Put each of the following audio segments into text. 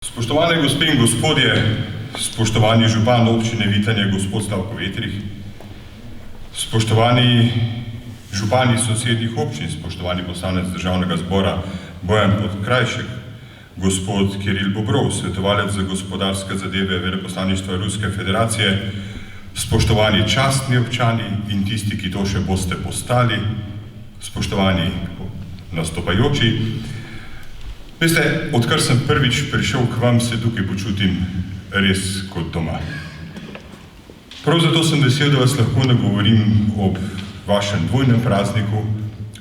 Spoštovane gospe in gospodje, spoštovani župan občine Vitanje, gospod Slavko Vetrih, spoštovani župani sosednjih občin, spoštovani poslanec Državnega zbora Bojan Podkrajšek, gospod Kiril Bobrov, svetovalec za gospodarske zadeve veleposlaništva Ruske federacije, spoštovani častni občani in tisti, ki to še boste postali, spoštovani nastopajoči. Veste, odkar sem prvič prišel k vam, se tukaj počutim res kot doma. Prav zato sem vesel, da vas lahko nagovorim ob vašem dvojnem prazniku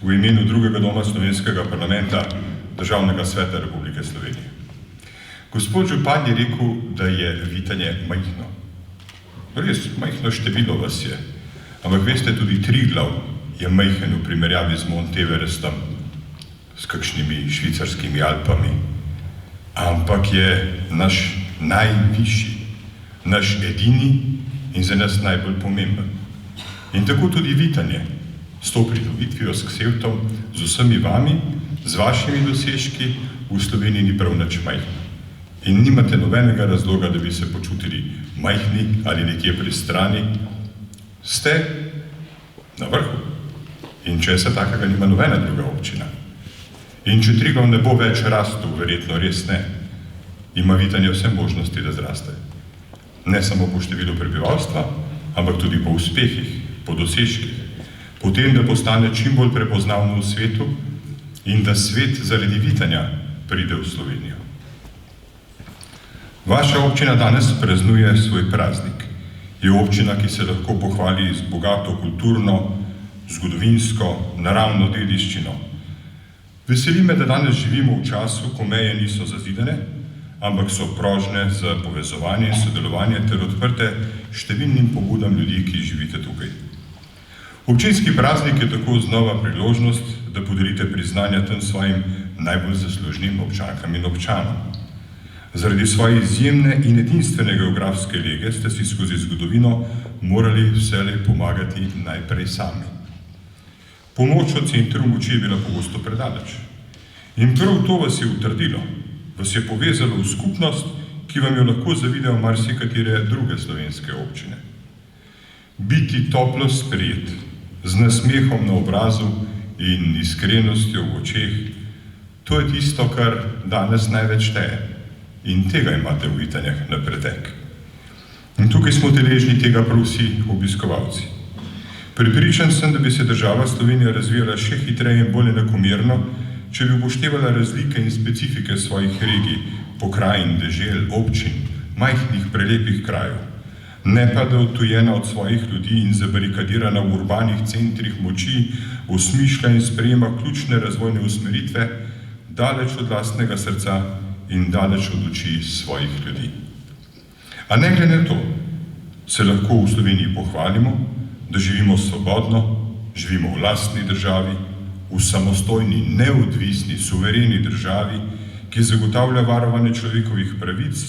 v imenu drugega doma slovenskega parlamenta, Državnega sveta Republike Slovenije. Gospod župan je rekel, da je Vitanje majhno. Res, majhno število vas je, ampak veste, tudi Triglav je majhen v primerjavi z Monteverestom, s kakšnimi švicarskimi Alpami, ampak je naš najvišji, naš edini in za nas najbolj pomemben. In tako tudi Vitanje, s to pridobitvijo, s ksevtom, z vsemi vami, z vašimi dosežki v Sloveniji ni prav nič majhno. In nimate nobenega razloga, da bi se počutili majhni ali nekje pri strani. Ste na vrhu. In česa takega nima nobena druga občina. In če Triglav ne bo več rastel, verjetno res ne, ima Vitanje vse možnosti, da zraste. Ne samo po številu prebivalstva, ampak tudi po uspehih, po dosežkih, po tem, da postane čim bolj prepoznavno v svetu in da svet zaradi Vitanja pride v Slovenijo. Vaša občina danes praznuje svoj praznik. Je občina, ki se lahko pohvali z bogato kulturno, zgodovinsko, naravno dediščino. Veseli me, da danes živimo v času, ko meje niso zazidane, ampak so prožne za povezovanje in sodelovanje ter odprte številnim pobudam ljudi, ki živite tukaj. Občinski praznik je tako znova priložnost, da podelite priznanja tem svojim najbolj zaslužnim občankam in občanom. Zaradi svoje izjemne in edinstvene geografske lege ste si skozi zgodovino morali vselej pomagati najprej sami. Pomoč od centru moči je bila pogosto predaleč. In prav to vas je utrdilo, vas je povezalo v skupnost, ki vam jo lahko zavidajo marsikatere druge slovenske občine. Biti toplo sprejet, z nasmehom na obrazu in iskrenostjo v očeh, to je tisto, kar danes največ šteje. In tega imate v Vitanjah na pretek. In tukaj smo deležni tega prav vsi obiskovalci. Prepričan sem, da bi se država Slovenija razvijala še hitreje in bolj enakomerno, če bi upoštevala razlike in specifike svojih regij, pokrajin, dežel, občin, majhnih, prelepih krajev. Ne pa, da odtujena od svojih ljudi in zabarikadirana v urbanih centrih moči, osmišlja in sprejema ključne razvojne usmeritve, daleč od lastnega srca in daleč od oči svojih ljudi. A ne glede na to, se lahko v Sloveniji pohvalimo, da živimo svobodno, živimo v lastni državi, v samostojni, neodvisni, suvereni državi, ki zagotavlja varovanje človekovih pravic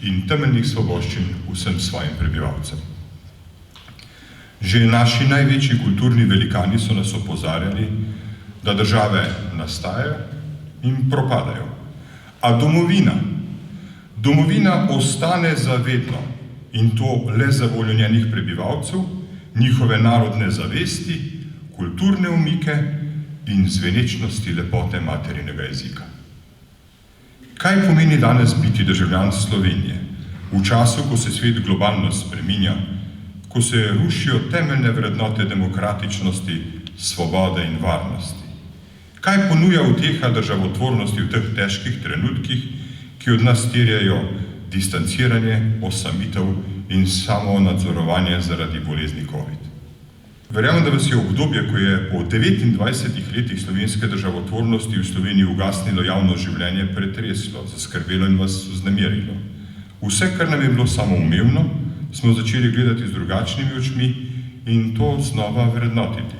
in temeljnih svoboščin vsem svojim prebivalcem. Že naši največji kulturni velikani so nas opozarjali, da države nastajajo in propadajo. A domovina ostane zavedno in to le za voljo njenih prebivalcev, njihove narodne zavesti, kulturne umike in zvenečnosti lepote materinega jezika. Kaj pomeni danes biti državljan Slovenije? V času, ko se svet globalno spreminja, ko se rušijo temeljne vrednote demokratičnosti, svobode in varnosti. Kaj ponuja uteha državotvornosti v teh težkih trenutkih, ki od nas terjajo distanciranje, osamitev in samo nadzorovanje zaradi bolezni COVID. Verjamem, da vas je obdobje, ko je po 29 letih slovenske državotvornosti v Sloveniji ugasnilo javno življenje, pretreslo, zaskrbelo in vas vznemirilo. Vse, kar nam je bilo samoumevno, smo začeli gledati z drugačnimi očmi in to znova vrednotiti.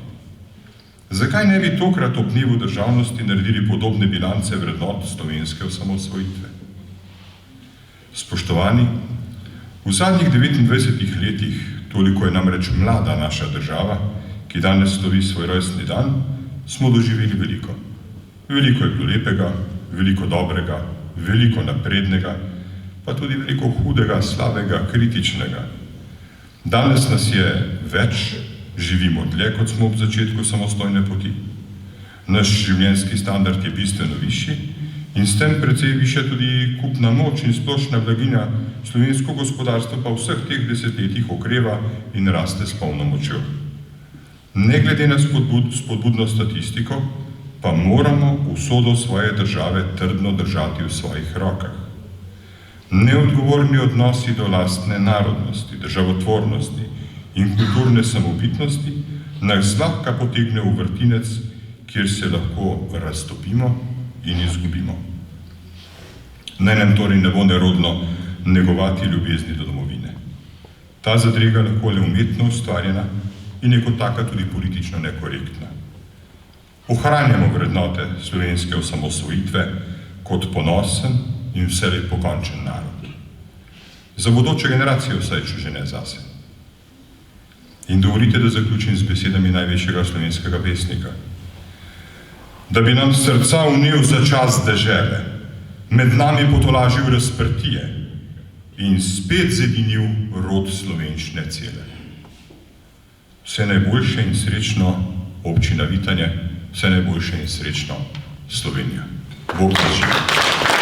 Zakaj ne bi tokrat ob dnevu državnosti naredili podobne bilance vrednot slovenske osamosvojitve? Spoštovani, v zadnjih 29 letih, toliko je namreč mlada naša država, ki danes slovi svoj rojstni dan, smo doživeli veliko. Veliko je bilo lepega, veliko dobrega, veliko naprednega pa tudi veliko hudega, slabega, kritičnega. Danes nas je več, živimo dlje, kot smo ob začetku samostojne poti. Naš življenjski standard je bistveno višji in s tem precej višja tudi kupna moč in splošna blaginja, slovensko gospodarstvo pa v vseh teh desetletjih okreva in raste s polno močjo. Ne glede na spodbudno statistiko, pa moramo usodo svoje države trdno držati v svojih rokah. Neodgovorni odnosi do lastne narodnosti, državotvornosti in kulturne samobitnosti nas zlahka potegne v vrtinec, kjer se lahko raztopimo in izgubimo. Naj nam torej ne bo nerodno negovati ljubezni do domovine. Ta zadrega lahko le umetno ustvarjena in je kot taka tudi politično nekorektna. Ohranjamo vrednote slovenske osamosvojitve kot ponosen in vselej pokončen narod. Za bodoče generacije vsaj, če že ne zase. In dovolite, da zaključim z besedami največjega slovenskega pesnika. Da bi nam srca unil za čas dežele, med nami potolažil razprtije in spet zedinil rod slovenščine cele. Vse najboljše in srečno, občina Vitanje, vse najboljše in srečno, Slovenija. Bog vas živi.